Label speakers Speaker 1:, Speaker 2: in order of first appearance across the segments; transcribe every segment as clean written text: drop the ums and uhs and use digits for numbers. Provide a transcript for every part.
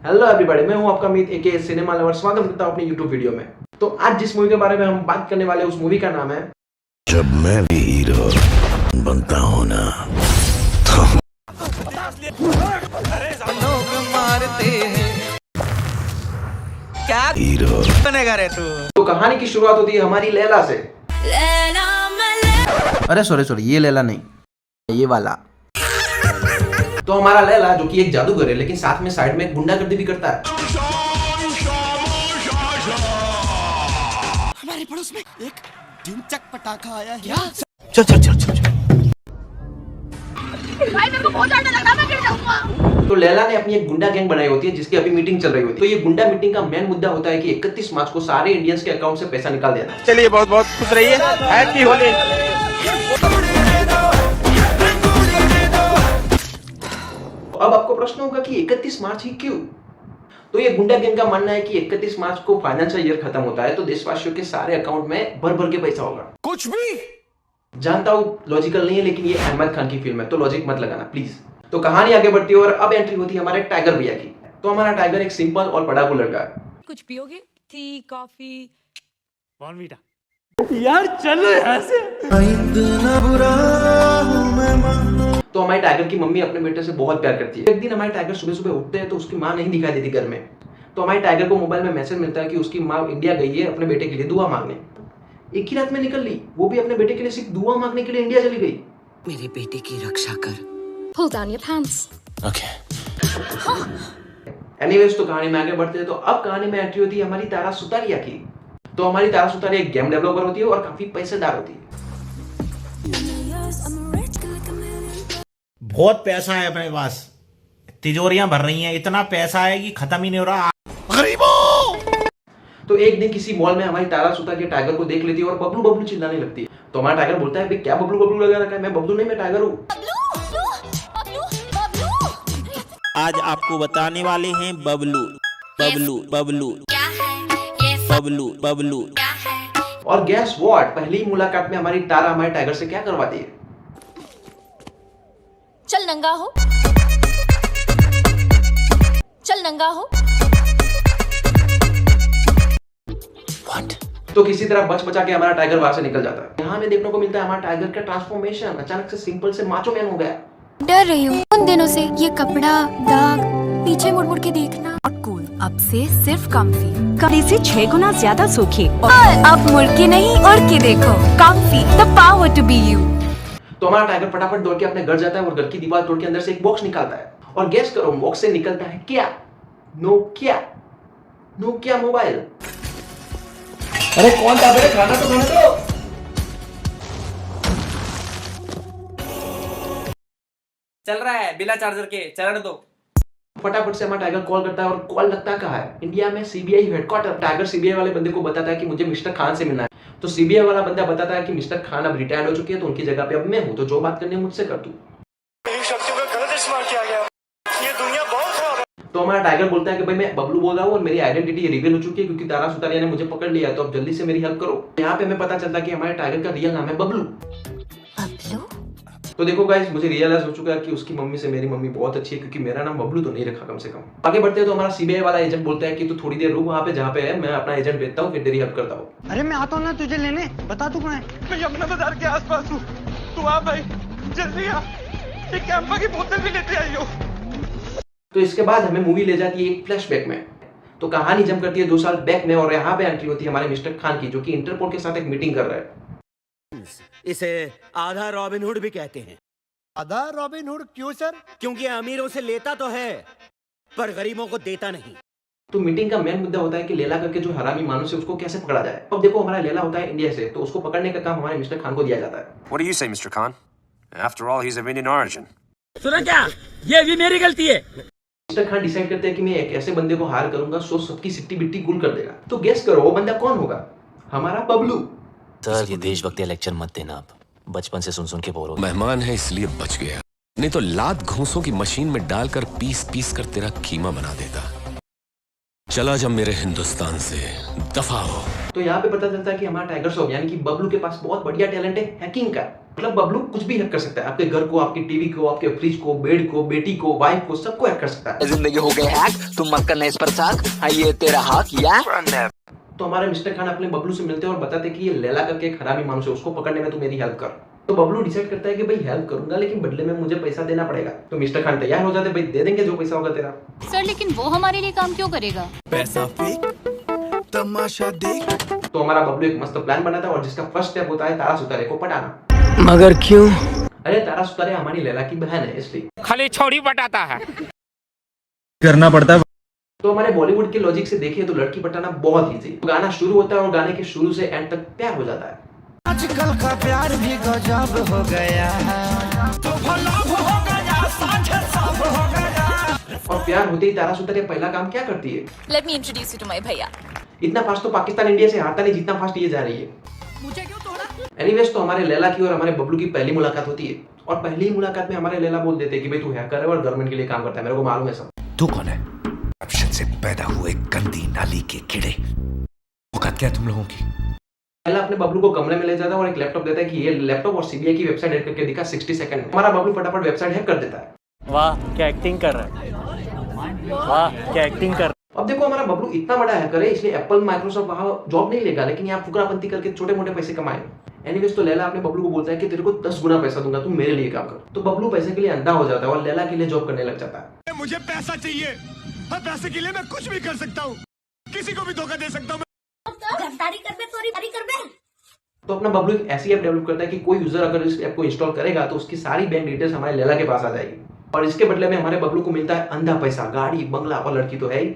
Speaker 1: Hello everybody, मैं हूं आपका अमित एके सिनेमा लवर। स्वागत करता हूं अपनी यूट्यूब वीडियो में। तो आज जिस मूवी के बारे में हम बात करने वाले हैं उस मूवी का नाम है
Speaker 2: जब मैं भी हीरो बनता हूं ना
Speaker 3: लोग मारते हैं क्या
Speaker 2: हीरो
Speaker 3: बनेगा रे तू।
Speaker 1: तो कहानी की शुरुआत होती है हमारी लैला से।
Speaker 4: अरे सॉरी ये लैला नहीं, ये वाला।
Speaker 1: तो हमारा लैला जो कि एक जादूगर है, लेकिन साथ में साइड में एक गुंडागर्दी भी करता है।
Speaker 3: हमारे पड़ोस में एक ढिंचक पटाखा आया है। क्या?
Speaker 2: चल चल चल चल
Speaker 5: भाई मेरे को बहुत डर लगा, मैं गिर जाऊंगा।
Speaker 1: तो लैला ने अपनी एक गुंडा गैंग बनाई होती है जिसकी अभी मीटिंग चल रही होती है। तो ये गुंडा मीटिंग का मेन मुद्दा होता है कि 31 मार्च को सारे इंडियंस के अकाउंट से पैसा निकाल देना।
Speaker 6: चलिए बहुत बहुत खुश रहिए, हैप्पी होली।
Speaker 1: अब आपको प्रश्न होगा कि 31 मार्च ही क्यों? तो ये गुंडा गैंग का मानना है कि 31 मार्च को फाइनेंशियल ईयर खत्म होता है तो देशवासियों के सारे अकाउंट में भर भर के पैसा होगा।
Speaker 6: कुछ भी
Speaker 1: जानता हूँ लॉजिकल नहीं है, लेकिन ये अहमद खान की फिल्म है तो लॉजिक मत लगाना प्लीज। तो कहानी आगे बढ़ती है और अब एंट्री होती है हमारे टाइगर भैया की। तो हमारा टाइगर एक सिंपल और पढ़ाकू लड़का है।
Speaker 7: कुछ पियोगे? T, coffee?
Speaker 6: बॉर्नवीटा।
Speaker 1: तो हमारे टाइगर की मम्मी अपने बेटे से बहुत प्यार करती है। एक दिन हमारे टाइगर सुबह सुबह उठते हैं तो उसकी माँ नहीं दिखाई देती घर में। तो हमारे टाइगर को मोबाइल में मैसेज मिलता है कि उसकी माँ इंडिया गई है अपने बेटे के लिए दुआ मांगने। एक ही रात में निकल ली, वो भी अपने बेटे के लिए सिर्फ दुआ मांगने के लिए इंडिया चली गई।
Speaker 3: मेरे बेटे की रक्षा कर।
Speaker 5: Pull down your pants.
Speaker 2: Okay.
Speaker 1: Anyways, तो कहानी में आगे बढ़ते हैं। तो अब कहानी में एंट्री होती है हमारी तारा सुतारिया की। तो हमारी तारा सुतारिया एक गेम डेवलपर होती है और काफी पैसेदार होती है।
Speaker 8: बहुत पैसा है अपने पास, तिजोरियां भर रही हैं, इतना पैसा है कि खत्म ही नहीं हो रहा।
Speaker 1: तो एक दिन किसी मॉल में हमारी तारा सुतारिया टाइगर को देख लेती है और बबलू बबलू चिल्लाने लगती है। तो हमारा टाइगर बोलता है, भाई क्या बबलू बबलू लगा रखा है? मैं बबलू नहीं, मैं टाइगर हूँ।
Speaker 9: आज आपको बताने वाले हैं बबलू बबलू बबलू
Speaker 5: क्या है ये
Speaker 9: बबलू बबलू।
Speaker 5: क्या है?
Speaker 1: और गैस व्हाट, पहली ही मुलाकात में हमारी तारा हमारे टाइगर से क्या करवाती है?
Speaker 5: चल नंगा हो, चल नंगा हो।
Speaker 1: तो किसी तरह बच बचा के हमारा टाइगर वहां से निकल जाता है। यहाँ हमें देखने को मिलता है हमारा टाइगर का ट्रांसफॉर्मेशन। अचानक से सिंपल से माचो मैन हो गया।
Speaker 10: डर रही हूँ उन दिनों से, ये कपड़ा दाग पीछे मुड़ मुड़ के देखना।
Speaker 7: कूल, अब से सिर्फ कम्फी, कभी से 6 गुना ज्यादा सूखी।
Speaker 10: और अब मुड़ के नहीं उड़ के देखो, comfy, the power to be you.
Speaker 1: तो हमारा टाइगर फटाफट दौड़ के अपने घर जाता है और घर की दीवार तोड़ के अंदर से एक बॉक्स निकालता है। और गेस करो बॉक्स से निकलता है क्या? Nokia mobile.
Speaker 4: अरे कौन था मेरे, खाना तो खाने दो।
Speaker 3: चल रहा है बिना चार्जर के, चलन दो।
Speaker 1: फटाफट से हमारा टाइगर कॉल करता है और कॉल लगता कहाँ है? इंडिया में सीबीआई हेडक्वार्टर। टाइगर सीबीआई वाले बंदे को बताता है कि मुझे मिस्टर खान से मिलना है। तो सीबीआई वाला बंदा बताता है कि मिस्टर खान अब रिटायर्ड हो चुके हैं तो उनकी जगह पे अब मैं हूँ, तो जो बात करनी है मुझसे कर तू। तो हमारा टाइगर बोलता है कि भाई मैं बबलू बोल रहा हूँ और मेरी आइडेंटिटी रिवील हो चुकी है क्योंकि तारा सुतारिया ने मुझे पकड़ लिया है, तो अब जल्दी से मेरी हेल्प करो। यहाँ पे हमें पता चलता है कि हमारे टाइगर का रियल नाम है बबलू। तो देखो गाइस, मुझे रियलाइज हो चुका है कि उसकी मम्मी से मेरी मम्मी बहुत अच्छी है क्योंकि मेरा नाम बबलू तो नहीं रखा कम से कम। आगे बढ़ते हैं तो हमारा सीबीआई वाला एजेंट बोलता है कि तू थोड़ी देर रुक वहाँ पे जहाँ पे है, मैं अपना एजेंट भेजता हूँ, फिर तेरी हेल्प करता हूँ।
Speaker 6: अरे मैं आता हूँ ना तुझे लेने, बता तू कहाँ है? मैं यमुना बाजार के आसपास हूँ, तू आ भाई, जल्दी आ। एक कैंपा की बोतल भी लेते आई हो।
Speaker 1: तो इसके बाद हमें मूवी ले जाती है एक फ्लैशबैक में। तो कहानी जम करती है 2 साल बैक में और यहाँ पे एंट्री होती है हमारे मिस्टर खान की, जो कि इंटरपोल के साथ एक मीटिंग कर रहा है।
Speaker 9: इसे आधा रॉबिन हुड भी कहते हैं।
Speaker 6: आधा रॉबिन हुड क्यों सर?
Speaker 9: क्योंकि अमीरों से लेता तो है पर गरीबों को देता नहीं।
Speaker 1: तो मीटिंग का मेन मुद्दा होता है कि लैला करके जो हरामी मानुस है उसको कैसे पकड़ा जाए। अब देखो हमारा लैला होता है इंडिया से, तो उसको पकड़ने का काम हमारे मिस्टर खान को दिया जाता है।
Speaker 2: What do you say, Mr. Khan? After all, he's of Indian origin.
Speaker 3: सुना क्या? ये भी मेरी गलती है।
Speaker 1: मिस्टर खान डिसाइड करते हैं कि मैं एक ऐसे बंदे को हायर करूंगा सो सबकी सिट्टी बिट्टी गुल कर देगा। तो गेस करो वो बंदा कौन होगा? हमारा बबलू।
Speaker 11: सर ये देशभक्ति लेक्चर मत देना, आप बचपन से सुन सुन के बोर हो।
Speaker 2: मेहमान है इसलिए बच गया, नहीं तो लात घूंसों की मशीन में डालकर पीस पीस कर तेरा कीमा बना देता। चला जब मेरे हिंदुस्तान से दफा हो।
Speaker 1: तो यहाँ पे पता चलता है कि हमारा टाइगर श्रॉफ यानी कि बबलू के पास बहुत बढ़िया टैलेंट है हैकिंग का। मतलब बबलू कुछ भी हैक कर सकता है, आपके घर को, आपकी टीवी को, आपके फ्रिज को, बेड को, बेटी को, वाइफ को, सबको हैक कर सकता है।
Speaker 11: जिंदगी हो गई हैक, तुम मत करना इस पर शक, ये तेरा हक या।
Speaker 1: तो हमारे मिस्टर खान अपने बबलू से मिलते हैं और बताते कि ये लैला करके एक हरामी मानुस है, उसको पकड़ने में तू मेरी हेल्प कर। तो बबलू डिसाइड करता है कि भाई हेल्प करूंगा लेकिन बदले में मुझे पैसा देना पड़ेगा। तो मिस्टर खान तैयार हो जाते, भाई दे देंगे जो पैसा होगा तेरा।
Speaker 5: सर लेकिन वो हमारे लिए काम क्यों करेगा?
Speaker 6: पैसा फेंक, तमाशा देख।
Speaker 1: तो हमारा बबलू एक मस्त प्लान बनाता है और जिसका फर्स्ट स्टेप होता है तारा सुतारे को पटाना।
Speaker 11: मगर क्यों?
Speaker 1: अरे तारा सुतारे हमारी लैला की बहन है इसलिए
Speaker 3: खाली छोड़ी बटाता है।
Speaker 4: करना पड़ता है।
Speaker 1: तो हमारे बॉलीवुड के लॉजिक से देखें तो लड़की पटाना बहुत इजी। गाना शुरू होता है और गाने के शुरू से एंड तक प्यार हो जाता है।
Speaker 6: आजकल का प्यार भी गजब हो गया है, तो भलब हो गया, साझे सब हो गया।
Speaker 1: और प्यार होते ही तारा सुतारे पहला काम क्या करती है?
Speaker 5: Let me introduce you to my भैया।
Speaker 1: इतना फास्ट तो पाकिस्तान इंडिया से हारता नहीं जितना फास्ट ये जा रही है।
Speaker 5: मुझे क्यों तोड़ा?
Speaker 1: एनीवेज तो हमारे लैला की और हमारे बबलू की पहली मुलाकात होती है और पहली ही मुलाकात में हमारे लैला बोल देते हैं कि भाई तू हैकर है और गवर्नमेंट के लिए काम करता है, मेरे को मालूम है सब।
Speaker 2: तू कौन है? करप्शन से पैदा हुए गंदी नाली के कीड़े। औकात क्या है तुम लोगों की?
Speaker 1: लैला अपने बबलू को कमरे में ले जाता है और एक लैपटॉप देता है कि ये लैपटॉप और सीबीआई की वेबसाइट हैक करके दिखा 60 सेकंड में। हमारा बबलू फटाफट वेबसाइट हैक कर देता है।
Speaker 3: वाह क्या एक्टिंग कर रहा है, वाह क्या एक्टिंग कर।
Speaker 1: अब देखो हमारा बबलू इतना बड़ा हैकर है इसलिए एप्पल माइक्रोसॉफ्ट वहां जॉब नहीं लेगा लेकिन यहाँ फुकरापंती करके छोटे मोटे पैसे कमाए। एनीवेज तो लैला अपने बबलू को बोलता है कि तेरे को 10 गुना पैसा दूंगा, तू मेरे लिए काम कर। तो बबलू पैसे के लिए अंधा हो जाता है और लैला के लिए जॉब करने लग जाता है।
Speaker 6: मुझे पैसा चाहिए और पैसे के लिए मैं कुछ भी कर सकता हूँ, किसी को भी धोखा दे सकता हूँ।
Speaker 1: तो अपना बबलू एक ऐसी ऐप डेवलप करता है कि कोई यूजर अगर इस ऐप को इंस्टॉल करेगा तो उसकी सारी बैंक डिटेल्स हमारे लैला के पास आ जाएगी और इसके बदले में हमारे बबलू को मिलता है अंधा पैसा, गाड़ी, बंगला और लड़की तो है ही।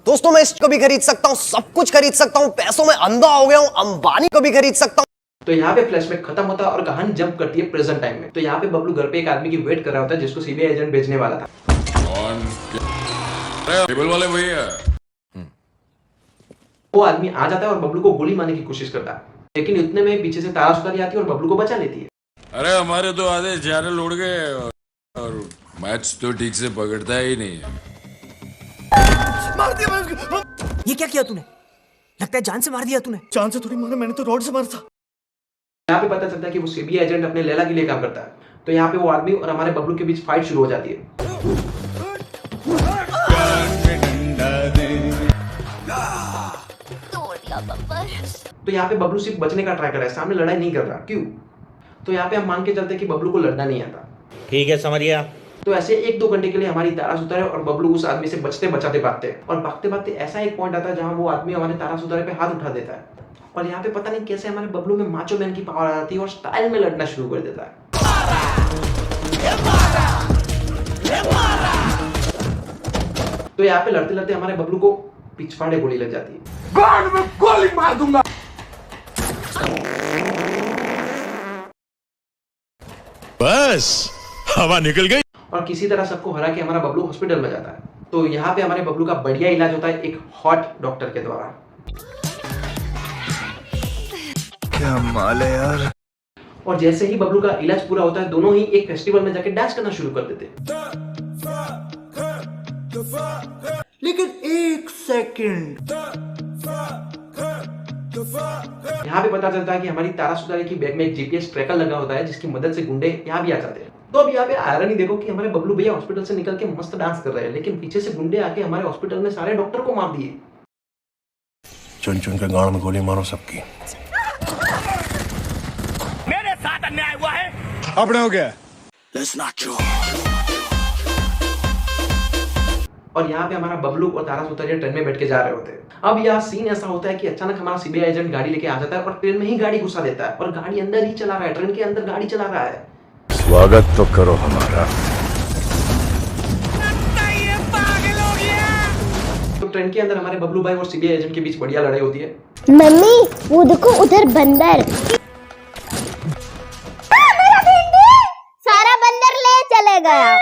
Speaker 12: दोस्तों मैं इसको भी खरीद सकता हूँ, सब कुछ खरीद सकता हूँ, पैसों में अंधा हो गया हूँ, अंबानी को भी खरीद सकता हूँ।
Speaker 1: तो यहाँ पे फ्लैशबैक खत्म होता है और कहानी जंप करती है प्रेजेंट टाइम में। तो यहाँ पे बबलू घर पे एक आदमी की वेट कर रहा होता है जिसको सीबीआई एजेंट भेजने वाला था।
Speaker 2: टेबल वाले भैया।
Speaker 1: वो आदमी आ जाता है और बबलू को गोली मारने की कोशिश करता है लेकिन इतने में पीछे से तारा सुतारी आती है और बबलू को बचा लेती है।
Speaker 2: अरे हमारे तो आधे चैनल उड़ गए और मैच तो ठीक से पकड़ता ही नहीं है।
Speaker 6: मार दिया।
Speaker 12: ये क्या किया तूने? लगता है जान से मार दिया तूने।
Speaker 6: जान से थोड़ी मारा, मैंने तो रॉड से मारा था।
Speaker 1: यहाँ पे पता चलता है कि वो सीबीआई एजेंट अपने लैला के लिए काम करता है। तो यहाँ पे वो आदमी और हमारे बबलू के बीच फाइट शुरू हो जाती है।
Speaker 5: तोड़ दिया बब्बर।
Speaker 1: तो यहाँ पे बबलू सिर्फ बचने का ट्राई कर रहा है, सामने लड़ाई नहीं कर रहा। क्यों? तो यहाँ पे हम मान के चलते हैं कि बबलू को लड़ना नहीं आता।
Speaker 8: ठीक है, समझ गया।
Speaker 1: तो ऐसे 1-2 घंटे के लिए हमारी तारा सुतारे और बबलू उस आदमी से बचते बचाते भागते हैं और भागते भागते ऐसा एक पॉइंट आता है जहाँ वो आदमी हमारे तारा सुतारे पे हाथ उठा देता है और यहाँ पे पता नहीं कैसे हमारे बबलू में माचो मैन की पावर आ जाती है और स्टाइल में लड़ना शुरू कर देता है। तो यहाँ पे लड़ते लड़ते हमारे बबलू को पिछवाड़े गोली लग जाती है।
Speaker 6: गांड में गोली मार दूंगा।
Speaker 2: बस हवा निकल गई
Speaker 1: और किसी तरह सबको हरा के हमारा बबलू हॉस्पिटल में जाता है। तो यहाँ पे हमारे बबलू का बढ़िया इलाज होता है एक हॉट डॉक्टर के द्वारा।
Speaker 6: क्या माल है यार।
Speaker 1: और जैसे ही बबलू का इलाज पूरा होता है दोनों ही एक फेस्टिवल में जाके डांस करना शुरू कर देते हैं।
Speaker 12: लेकिन एक सेकंड,
Speaker 1: यहाँ पे पता चलता है कि हमारी तारा सुतारी की बैग में एक जीपीएस ट्रैकर लगा होता है जिसकी मदद से गुंडे यहाँ भी आ जाते हैं। तो अब यहाँ पे आयरनी देखो कि हमारे बबलू भैया हॉस्पिटल से निकल के मस्त डांस कर रहे हैं लेकिन पीछे से गुंडे आके हमारे हॉस्पिटल में सारे डॉक्टर को मार दिए।
Speaker 2: चुन चुन के गांड में गोली मारो सबकी।
Speaker 6: मेरे साथ अन्याय हुआ है, अपने हो गया।
Speaker 1: और यहाँ पे हमारा बबलू और तारा सुतारिया ट्रेन में बैठ के जा रहे होते हैं। अब यहाँ सीन ऐसा होता है कि अचानक हमारा सीबीआई एजेंट गाड़ी लेके आ जाता है और ट्रेन में ही गाड़ी घुसा देता है और गाड़ी अंदर ही चला रहा है, ट्रेन के अंदर गाड़ी चला रहा है।
Speaker 2: स्वागत तो करो हमारा।
Speaker 1: तो ट्रेन के अंदर हमारे बबलू भाई और सीबीआई एजेंट के बीच बढ़िया लड़ाई होती है।
Speaker 10: मम्मी वो देखो उधर बंदर। सारा बंदर ले चले गया।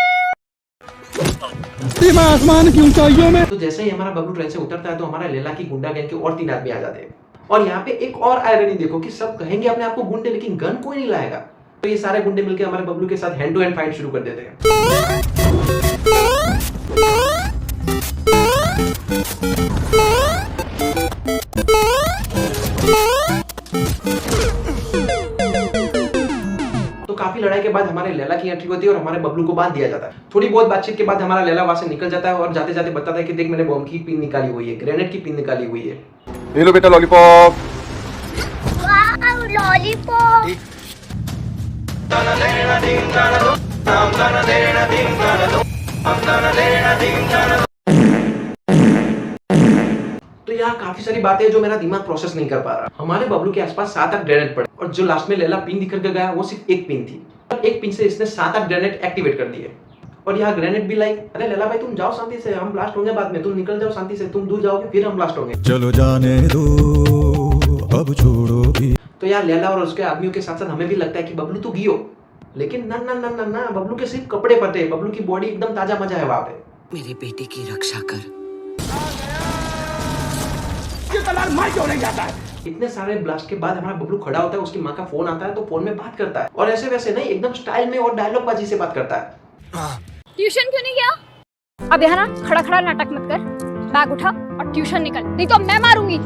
Speaker 6: आसमान की ऊंचाइयों में।
Speaker 1: तो जैसे ही हमारा बबलू ट्रेन से उतरता है तो हमारा लैला की गुंडा गैंग के और 3 आदमी आ जाते हैं। और यहाँ पे एक और आयरनी देखो कि सब कहेंगे अपने आप को गुंडे लेकिन गन कोई नहीं लाएगा। तो ये सारे गुंडे मिलकर हमारे बबलू के साथ हैंड टू हैंड फाइट शुरू कर देते हैं। बाद हमारे लैला की एंट्री होती है और हमारे बबलू को बांध दिया जाता है। थोड़ी बहुत बातचीत के बाद हमारा लैला वहां से निकल जाता है और जाते जाते बताता है कि देख मैंने बॉम्ब की पिन निकाली हुई है, ग्रेनेड की पिन निकाली हुई है।
Speaker 6: ये लो बेटा लॉलीपॉप।
Speaker 10: लॉलीपॉप।
Speaker 1: तो यहाँ काफी सारी बातें हैं जो मेरा दिमाग प्रोसेस नहीं कर पा रहा। हमारे बबलू के आसपास 7-8 ग्रेनेड पड़े और जो लास्ट में लैला पिन दिखकर गया वो सिर्फ एक पिन थी। एक पिन से इसने 7-8 ग्रेनेड एक्टिवेट कर दिए और यहाँ ग्रेनेड भी लाई। अरे लैला भाई तुम जाओ शांति से, हम ब्लास्ट होंगे बाद में, तुम निकल जाओ शांति से, तुम दूर जाओगे फिर हम ब्लास्ट होंगे।
Speaker 2: चलो जाने दो अब छोड़ो भी।
Speaker 1: तो यार लैला और उसके आदमियों के साथ साथ हमें भी लगता है कि बबलू तो गियो, लेकिन ना ना ना ना ना, बबलू के सिर्फ कपड़े पटे, बबलू की बॉडी एकदम ताजा मजा है वहां पे।
Speaker 12: मेरे बेटे की रक्षा कर।
Speaker 1: इतने सारे ब्लास्ट के बाद हमारा बबलू खड़ा होता है, उसकी माँ का फोन आता है तो फोन में बात करता है और ऐसे वैसे नहीं, एकदम स्टाइल में और डायलॉग बाजी से बात करता है।
Speaker 10: ट्यूशन क्यों नहीं गया? अब यहाँ ना खड़ा खड़ा नाटक मत कर, बैग उठा और ट्यूशन निकल, नहीं तो मैं मारूंगी।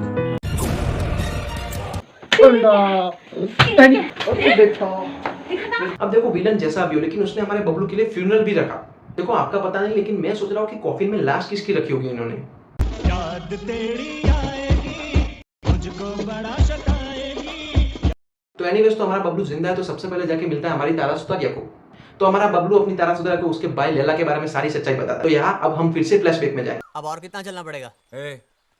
Speaker 1: अब देखो विलन जैसा भी हो लेकिन उसने हमारे बबलू के लिए फ्यूनरल भी रखा। देखो आपका पता नहीं लेकिन मैं सोच रहा हूँ कि कॉफिन में लाश किसकी रखी होगी इन्होंने। याद तेरी आएगी, मुझको बड़ा सताएगी। तो एनीवेज तो हमारा बबलू जिंदा है तो सबसे पहले जाके मिलता है हमारी तारा सुतारिया को। तो हमारा बबलू अपनी तारा सुतारिया को उसके भाई लैला के बारे में सारी सच्चाई बताता है। तो यहाँ अब हम फिर से फ्लैशबैक में जाए।
Speaker 12: अब और कितना चलना पड़ेगा?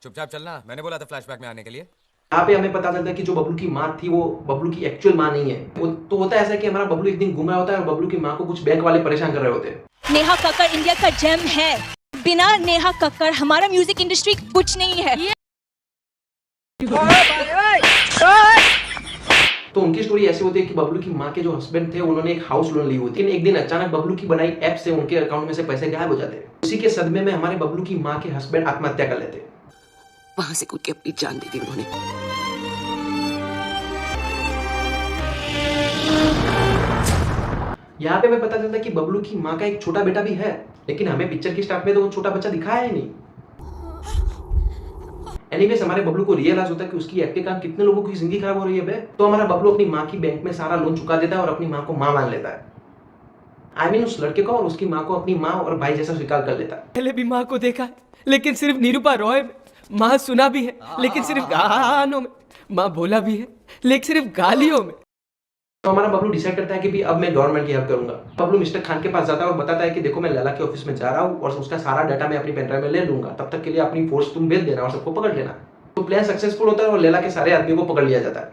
Speaker 2: चुपचाप चलना, मैंने बोला था फ्लैशबैक में आने के लिए।
Speaker 1: यहाँ पे हमें पता चलता है कि जो बबलू की माँ थी वो बबलू की एक्चुअल माँ नहीं है। वो तो होता है ऐसा कि हमारा बबलू एक दिन घूम रहा होता है और बबलू की माँ को कुछ बैंक वाले परेशान कर रहे होते हैं।
Speaker 7: नेहा कक्कड़ इंडिया का जेम है, बिना नेहा कक्कड़ हमारा म्यूजिक इंडस्ट्री कुछ नहीं है।
Speaker 1: तो उनकी स्टोरी ऐसी होती है कि बबलू की माँ के जो हस्बैंड थे उन्होंने एक हाउस लोन ली हुई थी। एक दिन अचानक बबलू की बनाई ऐप से उनके अकाउंट में से पैसे गायब हो जाते हैं। उसी के सदमे में हमारे बबलू की माँ के हस्बैंड आत्महत्या कर लेते हैं।
Speaker 12: वहां से कूद के अपनी जान दे दी उन्होंने।
Speaker 1: यहाँ पे हमें पता चलता है कि बबलू की माँ का एक छोटा बेटा भी है, लेकिन हमें पिक्चर की स्टार्ट में तो वो छोटा बच्चा दिखाया ही नहीं। एनीवेज हमारे बबलू को रियलाइज होता है कि उसकी एक्ट के कारण कितने लोगों की जिंदगी खराब हो रही है बे। तो हमारा बबलू अपनी माँ की बैंक में सारा लोन चुका देता है और अपनी माँ को माँ मान लेता है। आई मीन उस लड़के को और उसकी माँ को अपनी माँ और भाई जैसा स्वीकार कर लेता है।
Speaker 4: पहले भी माँ को देखा है लेकिन सिर्फ निरूपा रॉय में, माँ सुना भी है लेकिन सिर्फ गानों में, माँ बोला भी है लेकिन सिर्फ गालियों में।
Speaker 1: तो हमारा बबलू डिसाइड करता है कि भी अब मैं गवर्नमेंट की हेल्प करूंगा। बबलू मिस्टर खान के पास जाता है और बताता है कि देखो मैं लैला के ऑफिस में जा रहा हूँ और उसका सारा डाटा मैं अपनी पेनड्राइव में ले लूंगा, तब तक के लिए अपनी फोर्स तुम भेज देना और सबको पकड़ लेना। तो प्लान सक्सेसफुल होता है और लैला के सारे आदमियों को पकड़ लिया जाता है।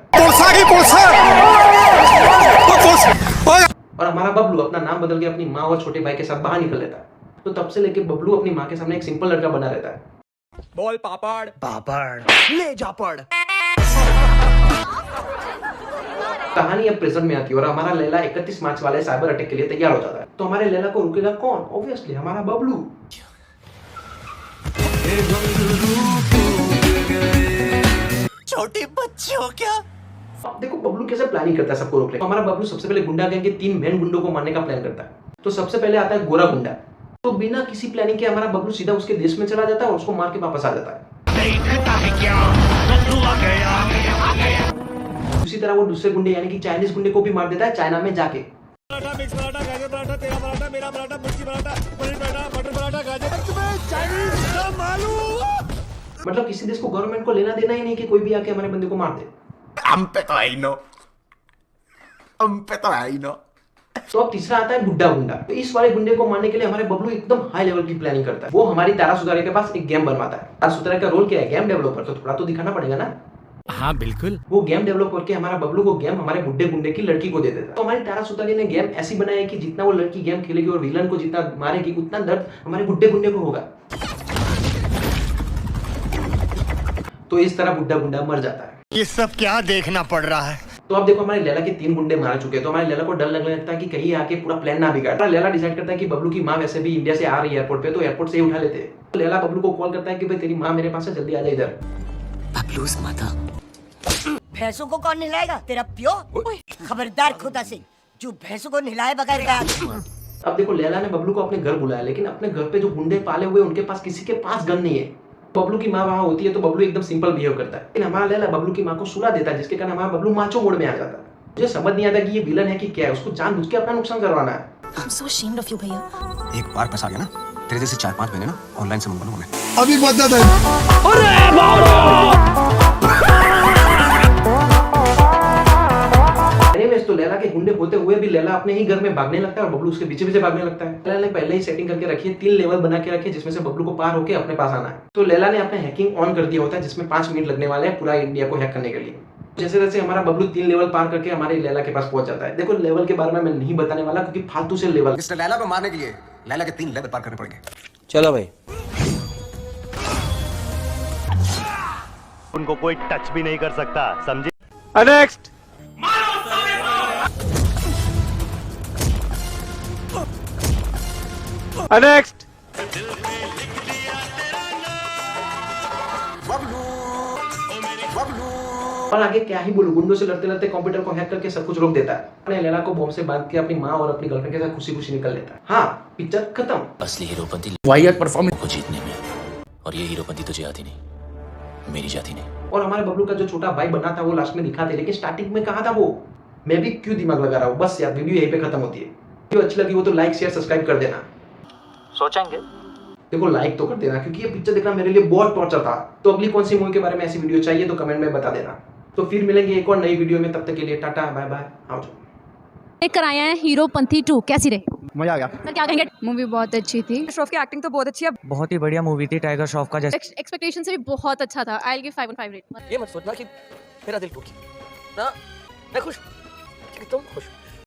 Speaker 1: और हमारा बबलू अपना नाम बदल के अपनी माँ और छोटे भाई के साथ बाहर निकल लेता है। तो तब से लेके बबलू अपनी माँ के सामने एक सिंपल लड़का बना रहता है।
Speaker 6: बोल पापड़
Speaker 12: पापड़ ले जा पड़।
Speaker 1: कहानी अब प्रेजेंट में आती है और हमारा लैला 31 मार्च वाले साइबर अटैक के लिए तैयार हो जाता है। तो हमारे लैला को रुकेगा कौन? ऑब्वियसली हमारा बबलू।
Speaker 12: छोटे बच्चे हो क्या?
Speaker 1: अब देखो बबलू कैसे प्लानिंग करता है सबको रोकने। तो हमारा बबलू सबसे पहले गुंडा गैंग के 3 मेन गुंडों को मारने का प्लान करता है। तो सबसे पहले आता है गोरा गुंडा। तो बिना किसी प्लानिंग के हमारा बबलू सीधा उसके देश में चला जाता है और उसको मार के वापस आ जाता है। उसी तरह वो दूसरे गुंडे यानी कि चाइनीज गुंडे को भी मार देता है चाइना में जाके। मतलब किसी देश को गवर्नमेंट को लेना देना ही नहीं कि कोई भी आके हमारे बंदे को मार दे।
Speaker 2: हम पे तो है ही नो।
Speaker 1: तो अब तीसरा आता है बुड्ढा गुंडा। तो इस वाले गुंडे को मारने के लिए हमारे बबलू एकदम हाई लेवल की प्लानिंग करता है। वो हमारी तारा सुतारिया के पास एक गेम बनवाता है। तारा सुतारिया का रोल क्या है? Game developer. तो थोड़ा तो दिखाना पड़ेगा ना।
Speaker 3: हाँ बिल्कुल।
Speaker 1: वो गेम डेवलप करके हमारा बबलू को गेम हमारे बुड्ढे गुंडे की लड़की को दे देता है। तो हमारी तारा सुतारिया ने गेम ऐसी बनाई है कि जितना वो लड़की गेम खेलेगी और विलन को जितना मारेगी उतना दर्द हमारे बुड्ढे गुंडे को होगा। तो इस तरह बुड्ढा गुंडा मर जाता है।
Speaker 2: ये सब क्या देखना पड़ रहा है?
Speaker 1: तो अब देखो हमारे लैला के 3 गुंडे मार चुके हैं। तो हमारे लैला को डर लगने लगता है कि कहीं आके पूरा प्लान ना बिगाड़। लैला डिसाइड करता है कि बबलू की माँ वैसे भी इंडिया से आ रही है एयरपोर्ट पे, तो एयरपोर्ट से ही उठा लेते हैं। लैला बबलू को कॉल करता है कि भाई तेरी माँ मेरे पास है, जल्दी आ जा इधर।
Speaker 12: बबलूस माता।
Speaker 7: भैंसों को कौन नहलाएगा? तेरा प्यो? खबरदार खुदा से, जो भैंसों को नहलाए बगैर गया।
Speaker 1: अब देखो लैला ने बबलू को अपने घर बुलाया, लेकिन अपने घर पे जो गुंडे पाले हुए उनके पास किसी के पास गन नहीं है। बबलू की माँ वहां होती है तो बबलू एकदम सिंपल बिहेव करता है। लेकिन हमारा लैला बबलू की माँ को सुला देता है, जिसके कारण हमारा बबलू माचो मोड में आ जाता है। मुझे समझ नहीं आता कि ये विलन है कि क्या है, उसको जानबूझ के अपना नुकसान करवाना है।
Speaker 5: I'm so ashamed of you, भैया।
Speaker 12: एक बार पैसा आ गया ना, तेरे जैसे 4-5 महीने ना ऑनलाइन से मंगवाऊंगा मैं।
Speaker 6: अभी बदत है।
Speaker 1: एनीवेज, तो लैला के गुंडे होते हुए भी लैला अपने ही घर में भागने लगता है और बबलू उसके पीछे पीछे भागने लगता है। लैला ने पहले ही सेटिंग करके रखी है, 3 लेवल बना के रखे जिसमें से बबलू को पार होकर अपने पास आना है। तो लैला ने अपने हैकिंग ऑन कर दिया होता है जिसमें 5 मिनट लगने वाले हैं पूरा इंडिया को हैक करने के लिए। जैसे जैसे हमारा बबलू 3 लेवल पार करके हमारे लैला के पास पहुंच जाता है। देखो लेवल के बारे में मैं नहीं बताने वाला क्योंकि फालतू से लेवल।
Speaker 12: मिस्टर लैला को मारने के लिए लैला के 3 लेवल पार करने पड़ेंगे।
Speaker 3: चलो भाई।
Speaker 6: उनको कोई टच भी नहीं कर सकता, समझे? नेक्स्ट। नेक्स्ट।
Speaker 1: और आगे क्या ही बोलूं, गुंडों से लड़ते लड़ते कंप्यूटर को हैक करके सब कुछ रोक देता है। अपने लैला को बॉम्ब से बांध के अपनी माँ और अपनी गर्लफ्रेंड के साथ खुशी खुशी निकल लेता है। हाँ, पिक्चर खत्म।
Speaker 11: असली हीरोपंती
Speaker 3: वाहियात परफॉर्मेंस
Speaker 11: को जीतने में, और ये हीरोपंती तुझे आती नहीं, मेरी जाती नहीं।
Speaker 1: और हमारे बबलू का जो छोटा भाई बना था वो लास्ट में दिखाते, लेकिन स्टार्टिंग में कहा था वो। मैं भी क्यों दिमाग लगा रहा हूँ। बस यार, वीडियो यहीं पे खत्म होती है। वीडियो अच्छी लगी हो तो लाइक शेयर सब्सक्राइब कर देना।
Speaker 3: सोचेंगे।
Speaker 1: देखो लाइक तो कर देना क्योंकि ये पिक्चर देखना मेरे लिए बहुत टॉर्चर था। तो अगली कौन सी मूवी के बारे में ऐसी वीडियो चाहिए तो कमेंट में बता देना। तो फिर मिलेंगे एक और नई वीडियो में, तब तक के लिए टाटा बाय बाय। आओ जो
Speaker 10: लेकर आए हैं हीरोपंती 2, कैसी रही?
Speaker 6: मजा आ गया।
Speaker 10: सर क्या कहेंगे? मूवी बहुत अच्छी थी, श्रॉफ की एक्टिंग तो बहुत अच्छी है,
Speaker 3: बहुत ही बढ़िया मूवी थी टाइगर श्रॉफ का। जैसे
Speaker 10: एक्सपेक्टेशन से भी बहुत अच्छा था। I will give 5/5 rate.
Speaker 12: ये मत सोचना कि मेरा दिल टूट गया ना, मैं खुश, तुम खुश।